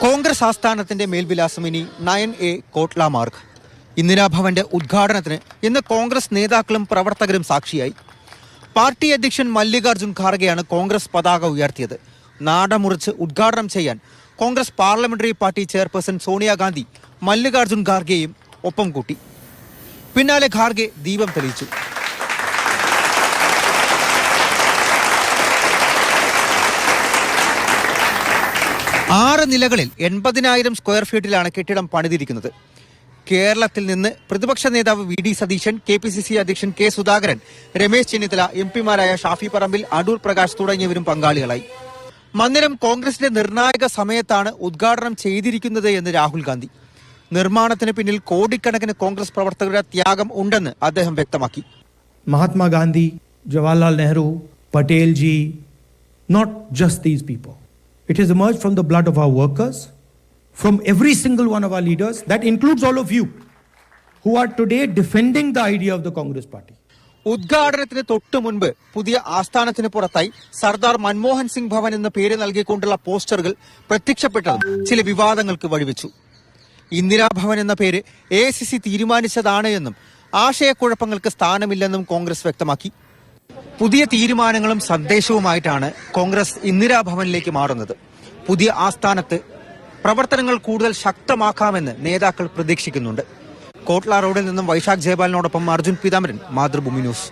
കോൺഗ്രസ് ആസ്ഥാനത്തിന്റെ മേൽവിലാസം ഇനി 9A Kotler Marg. ഇന്ദിരാഭവന്റെ ഉദ്ഘാടനത്തിന് ഇന്ന് കോൺഗ്രസ് നേതാക്കളും പ്രവർത്തകരും സാക്ഷിയായി. പാർട്ടി അധ്യക്ഷൻ മല്ലികാർജുൻ ഖാർഗെയാണ് കോൺഗ്രസ് പതാക ഉയർത്തിയത്. നാടമുറിച്ച് ഉദ്ഘാടനം ചെയ്യാൻ Congress parliamentary party chairperson Sonia Gandhi Mallikarjun ഖാർഗെയും ഒപ്പം കൂട്ടി. പിന്നാലെ ഖാർഗെ ദീപം തെളിയിച്ചു. ആറ് നിലകളിൽ 80,000 സ്ക്വയർ ഫീറ്റിലാണ് കെട്ടിടം പണിതിരിക്കുന്നത്. കേരളത്തിൽ നിന്ന് പ്രതിപക്ഷ നേതാവ് VD സതീശൻ, KPCC അധ്യക്ഷൻ K സുധാകരൻ, രമേശ് ചെന്നിത്തല, MP-മാരായ ഷാഫി പറമ്പിൽ, അടൂർ പ്രകാശ് തുടങ്ങിയവരും പങ്കാളികളായി. മന്ദിരം കോൺഗ്രസിന്റെ നിർണായക സമയത്താണ് ഉദ്ഘാടനം ചെയ്തിരിക്കുന്നത് എന്ന് രാഹുൽ ഗാന്ധി. നിർമ്മാണത്തിന് പിന്നിൽ കോടിക്കണക്കിന് കോൺഗ്രസ് പ്രവർത്തകരുടെ ത്യാഗം ഉണ്ടെന്ന് അദ്ദേഹം വ്യക്തമാക്കി. Mahatma Gandhi, Jawaharlal Nehru, Patel G, not just these people. It has emerged from the blood of our workers, from every single one of our leaders. That includes all of you who are today defending the idea of the Congress Party. ഉദ്ഘാടനത്തിന് തൊട്ടു മുൻപ് പുതിയ ആസ്ഥാനത്തിന് പുറത്തായി സർദാർ മൻമോഹൻ സിംഗ് ഭവൻ എന്ന പേര് നൽകിക്കൊണ്ടുള്ള പോസ്റ്ററുകൾ പ്രത്യക്ഷപ്പെട്ടതും ചില വിവാദങ്ങൾക്ക് വഴിവെച്ചു. ഇന്ദിരാഭവൻ എന്ന പേര് AICC തീരുമാനിച്ചതാണ് എന്നും ആശയക്കുഴപ്പങ്ങൾക്ക് സ്ഥാനമില്ലെന്നും കോൺഗ്രസ് വ്യക്തമാക്കി. പുതിയ തീരുമാനങ്ങളും സന്ദേശവുമായിട്ടാണ് കോൺഗ്രസ് ഇന്ദിരാഭവനിലേക്ക് മാറുന്നത്. പുതിയ ആസ്ഥാനത്ത് പ്രവർത്തനങ്ങൾ കൂടുതൽ ശക്തമാക്കാമെന്ന് നേതാക്കൾ പ്രതീക്ഷിക്കുന്നുണ്ട്. കോട്ട്ല റോഡിൽ നിന്നും വൈശാഖ് ജയപാലിനോടൊപ്പം അർജുൻ പീതാംബരൻ, മാതൃഭൂമി ന്യൂസ്.